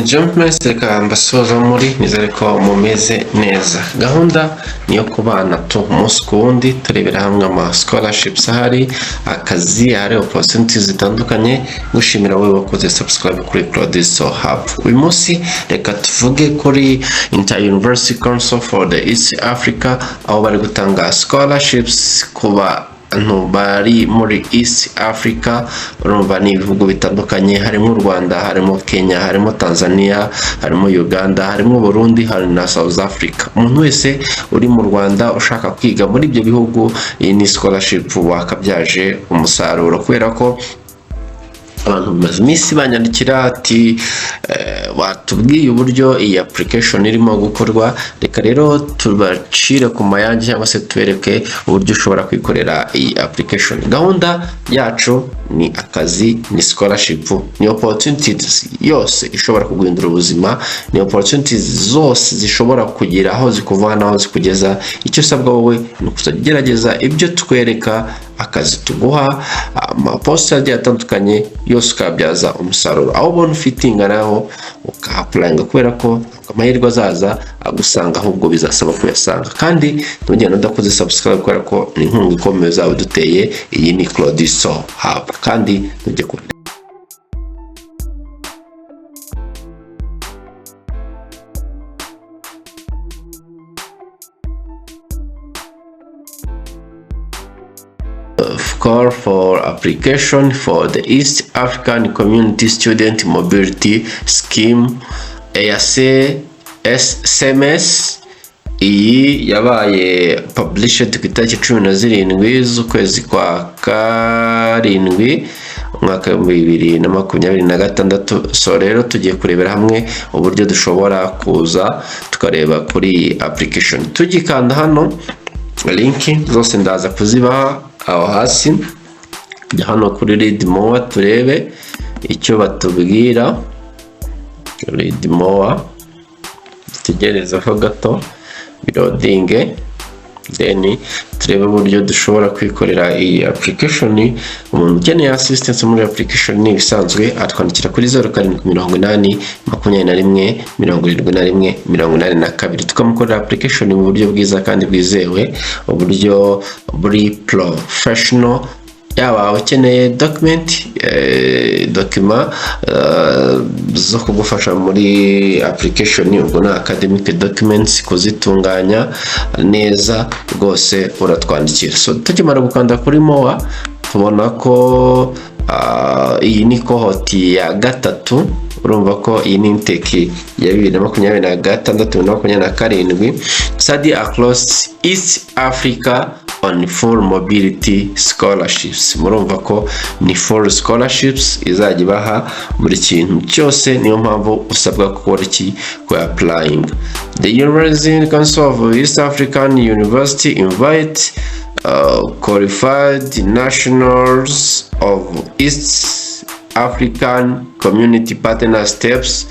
Jumpments reka mbasoza muri nizere ko mumeze neza. Gahunda niyo kubana tu umunsi ku wundi turebera hamwe ama scholarships ahari, akazi hari opportunities zitandukanye. Gushimira wowe wakoze subscribe kuri CroDigitalHub. Uyu munsi reka tuvuge kuri Inter University Council for the East Africa, aho bari gutanga scholarships kuba bari muri East Africa. Urumva ni ibihugu bitandukanye, harimo u Rwanda, harimo Kenya, harimo Tanzania, harimo Uganda, harimo Burundi, hari na South Africa. Umuntu wese uri mu Rwanda ushaka kwiga muri ibyo bihugu, iyi ni scholarship wakabyaje umusaruro, kubera ko abantu bamaze iminsi banyandikira ati watubwiye uburyo iyi application irimo gukorwa. Reka rero tubacire ku mayange cyangwa se tubereke uburyo ushobora kwikorera iyi application. Gahunda yacu ni akazi, ni scholarship, ni opportunities yose ishobora kuguhindura ubuzima, ni opportunities zose zishobora kugira aho zikuvana aho zikugeza. Icyo usabwa wowe ni kugerageza ibyo twereka, akazi tuguha, amaposta agiye atandukanye yose ukabyaza umusaruro. Aho ubona ufitinga naho ukahapulayinga, kubera ko amahirwe azaza agusanga, ahubwo bizasaba kuyasanga. Kandi ntugende udakoze subscribe, kubera ko ni inkunga ikomeye uzaba duteye. Iyi ni CroDigitalHub kandi ntujye kure. Call for application for the East African Community Student Mobility Scheme EAC SMS. Iyi yabaye published ku itariki 17 z'ukwezi kwa karindwi umwaka wa 2026. So rero tugiye kurebera hamwe uburyo dushobora kuza tukareba kuri application. Tugikanda hano linki zose ndaza kuzibaha aho hasi. Jya hano kuri read more turebe icyo batubwira. Read more, tugereza ho gato birodinge, then turebe uburyo dushobora kwikorera iyi application. Umuntu ukeneye assistance muri application ni bisanzwe atwandikira kuri 0780 21 71 82 tukamukorera application mu buryo bwiza kandi bwizewe, uburyo buri professional. Yaba ukeneye document zo kugufasha muri application, ubwo na academic documents kuzitunganya neza rwose uratwandikira. So tukimara gukanda kuri more tubona ko iyi ni cohort ya gatatu. Urumva ko iyi ni intake ya 2026-2027 study across East Africa on full mobility scholarships. Murumva ko ni full scholarships izajya ibaha buri kintu cyose, niyo mpamvu usabwa gukora iki ku applying. The University Council of East African University invite qualified nationals of East African Community Partner states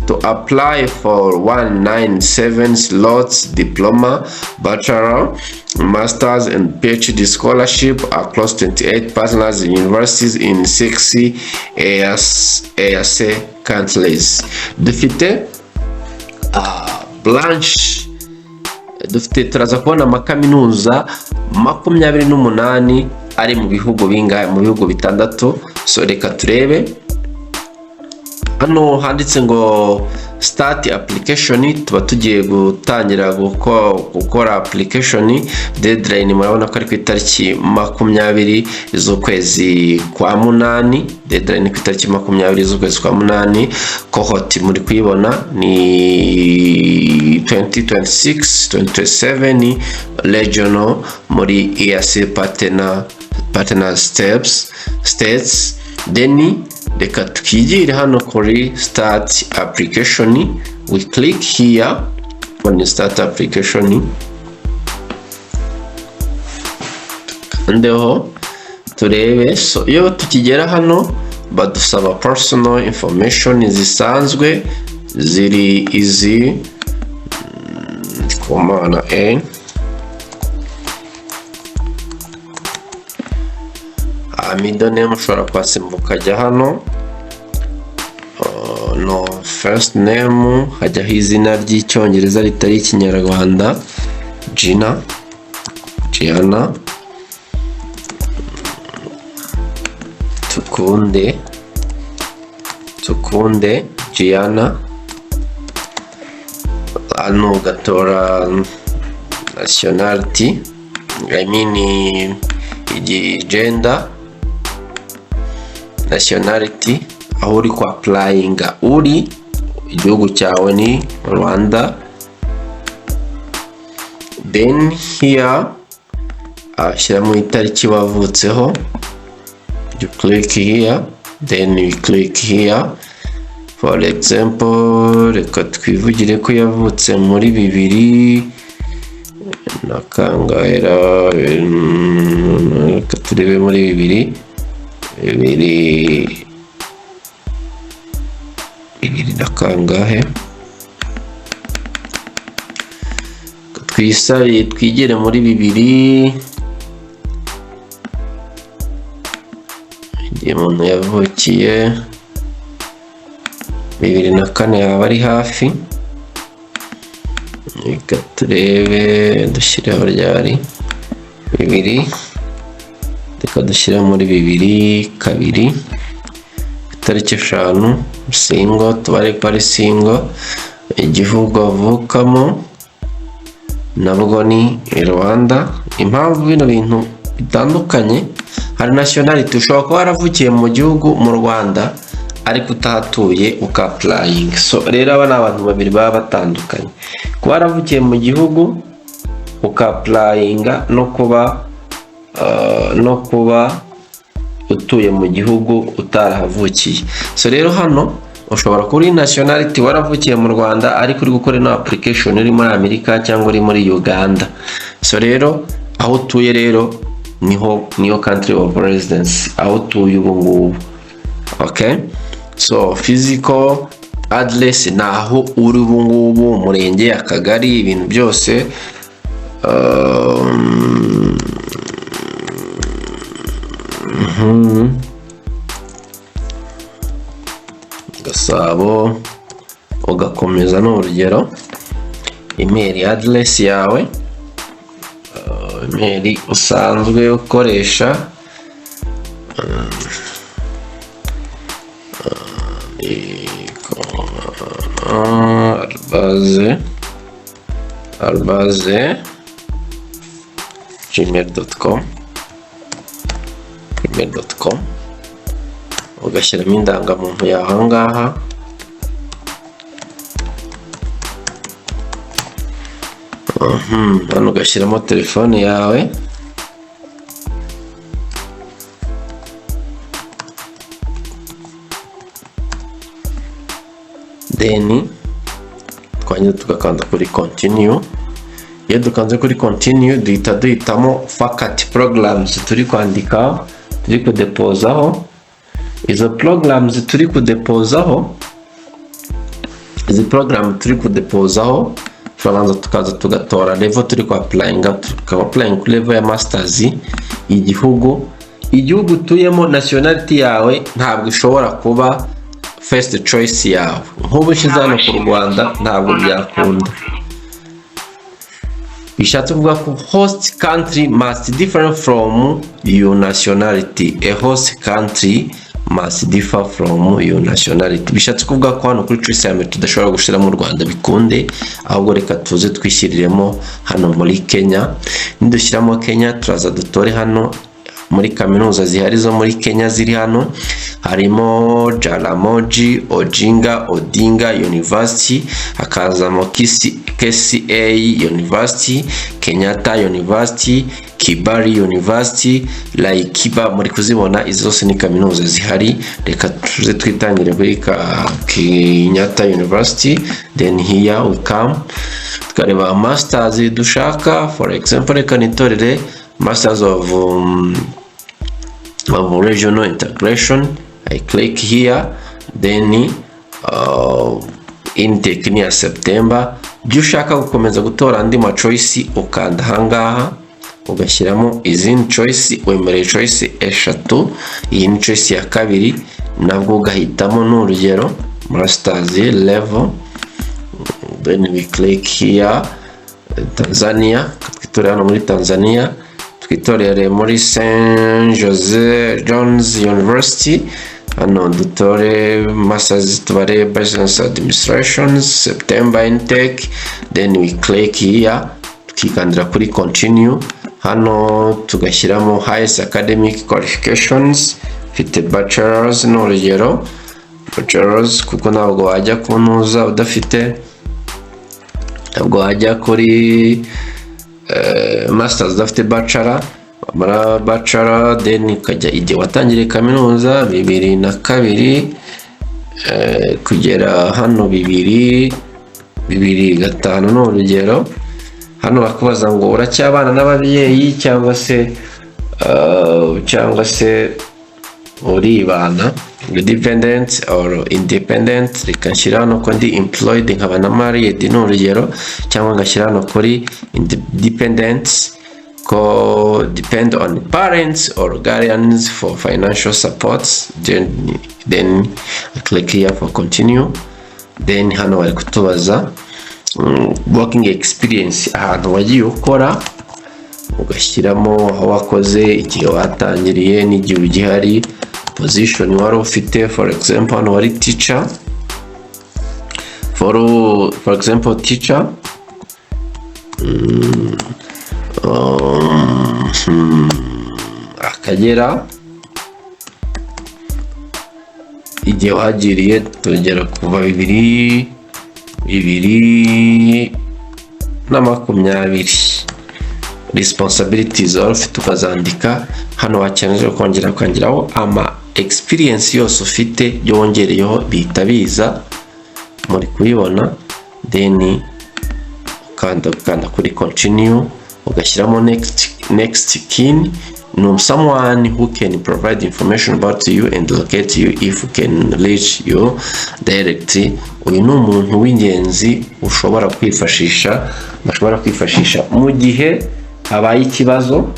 to apply for 197 slots diploma, bachelor, masters and PhD scholarship across 28 partners universities in 6 EAC countries. Dufite branch, dufite turaza kubona amakaminuza 28 ari mu bihugu bingahe, mu bihugu bitandatu. So reka turebe hano handitse ngo start application. Tuba tugiye gutangira gukora application. Deadline murabona ko ari ku itariki 20 z'ukwezi kwa 8. Deadline ku itariki 20 z'ukwezi kwa 8. Cohort muri kuyibona ni 2026-2027 regional muri EAC partner states. Then reka tukigire hano kuri start application. We click here on start application, ndeho turebe. So iyo tukigera hano badusaba personal information zisanzwe ziri easy komana middle name ushobora kwasimbuka ajya hano, no first name hajyaho izina ry'icyongereza ritari ikinyarwanda, Gina, Gianna, Tukunde, Gianna. Hano ugatora nationality, I mean gender, nationality, aho uri kwa applyinga uri, igihugu cyawe ni Rwanda. Then here shyiramo itariki wavutseho, you click here, then you click here. For example, reka twivugire ko yavutse muri 2000 na kangahe, reka turebe muri 2000 na kangahe, twisabe twigere muri 2000 igihe umuntu yavukiye 2004 yaba ari hafi. Reka turebe dushyiraho ryari 2000, reka dushyira muri 2002 itariki 5 singo, tubare ko ari singo. Igihugu avukamo nabwo ni Rwanda. Impamvu bino bintu bitandukanye, hari nationality ushobora kuba waravukiye mu gihugu mu Rwanda ariko utahatuye uka-applying. So rero aba ni abantu babiri baba batandukanye, kuba waravukiye mu gihugu uka-applyinga no kuba utuye mu gihugu utarahavukiye. So rero hano ushobora kuba uri nationality waravukiye mu Rwanda ariko uri gukora ino application uri muri Amerika cyangwa uri muri Uganda. So rero aho utuye rero niyo country of residence, aho utuye ubu ngubu. Okay, so physical address ni aho uri ubu ngubu, umurenge, akagari, ibintu byose. Gasabo, ugakomeza n'urugero. Email address yawe, email usanzwe ukoresha, arbaze gmail.com, ugashyiramo indangamuntu yawe aha ngaha. Hano ugashyiramo telefone yawe, then twanyine tugakanda kuri continue. Iyo dukanze kuri continue duhitamo faculty programs turi kwandika, turi kudepozaho. Izo programs turi kudepozaho, turabanza tukaza tugatora level turi ku applyinga, tukaba-applying ku level ya masters igihugu utuyemo. Nationality yawe ntabwo ishobora kuba first choice yawe, nk'ubu ushize hano ku Rwanda ntabwo byakunda. Bishatse kuvuga ko host country must differ from your nationality. A host country must differ from your nationality. Bishatse kuvuga ko hano kuri choice yawe tudashobora gushira mu Rwanda bikunde, ahubwo reka tuze twishyiriremo hano muri Kenya. Nidushyiramo Kenya turaza dutore hano muri kaminuza zihari zo muri Kenya ziri hano, harimo Jaramogi Odinga University, hakazamo KCA University, Kenyatta University, Kibali University, Laikiba. Muri kuzibona izo zose ni kaminuza zihari. Reka tuze twitangire kuri Kenyatta University, then here we come tukareba masters dushaka. For example, reka nitorere Masters of Regional Integration. I click here, then intake ni ya September. Iyo ushaka gukomeza gutora andi ma choice ukanda hangaha, ugashyiramo izindi choice, wemereye choice eshatu. Iyi ni choice ya kabiri, nabwo ugahitamo n'urugero masters level, then we click here Tanzania, twitorera hano muri Tanzania, twitorere muri St. Jose John's University, hano dutore masters, tubare Bachelor Administration September intake, then we click here tukikandira kuri continue. Hano tugashyiramo highest academic qualifications, mfite bachelors n'urugero bachelors, kuko ntabwo wajya kunuza udafite, ntabwo wajya kuri masters udafite bachelor. Mara bachelor then ukajya igihe watangiriye kaminuza 2002 kugera hano 2005 n'urugero. Hano bakubaza ngo uracyabana n'ababyeyi cyangwa se uribana, dependent or independent. Reka nshyira hano ko ndi employed nkaba na married n'urugero, cyangwa ngashyira hano kuri independent ko depend on parents or guardians for financial supports. Then click here for continue. Then hano bari kutubaza working experience, ahantu wagiye ukora ugashyiramo aho wakoze, igihe watangiriye n'igihe ugihari, position wari ufite. For example hano wari teacher, for example teacher, Akagera, igihe wagiriye tugera kuva 2020. Responsibilities wari ufite ukazandika hano, wakeneye kongeraho ama experience yose ufite yongereyeho bihita biza, muri kuyibona. Then ukanda kuri continue, ugashyiramo next kin, no someone who can provide information about you and locate you if you can reach you directly. Uyu ni umuntu w'ingenzi bashobora kwifashisha mu gihe habaye ikibazo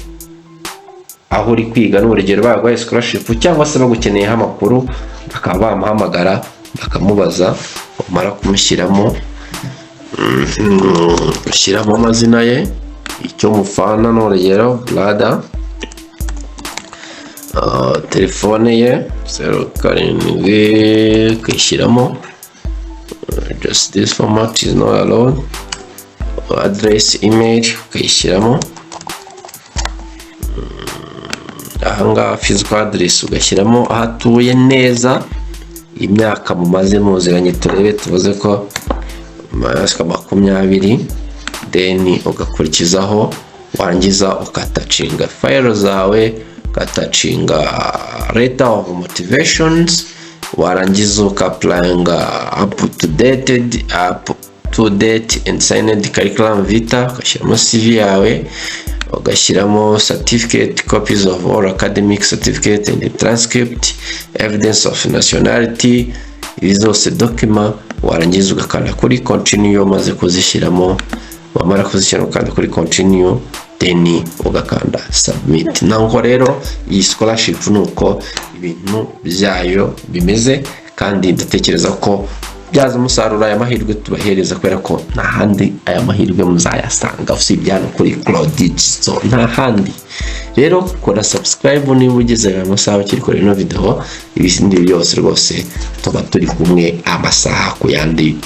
aho uri kwiga, n'urugero baguhaye scholarship cyangwa se bagukeneyeho amakuru, bakaba bamuhamagara bakamubaza. Umara kumushyiramo amazina ye, icyo mufana n'urugero brother, telefone ye 07 kwishyiramo, just this format is not allowed. Address, email kwishyiramo, ahangaha physical address ugashyiramo aho atuye neza, imyaka mumaze muziranye turebe, tuvuze ko 20. Then ugakurikizaho, wangiza ukatacinga file zawe, ukatacinga letter of motivations, warangiza ukapplyinga up to date and signed curriculum vitae, ugashyiramo CV yawe, ugashyiramo certificate, copies of all academic certificate and transcript, evidence of nationality, izi zose document. Warangiza ugakanda kuri continue, maze kuzishyiramo, wamara kuzishyira ukanda kuri continue, then ugakanda submit. Nango rero iyi scholarship nuko ibintu byayo bimeze, kandi ndatekereza ko byaza umusaruro aya mahirwe tubahereza, kubera ko nta handi aya mahirwe muzayasanga usibye hano kuri CroDigital, nta handi. Rero kora subscribe niba ugeze amasaha ukiri kuri ino video, ibindi byose rwose tuba turi kumwe amasaha ku yandi.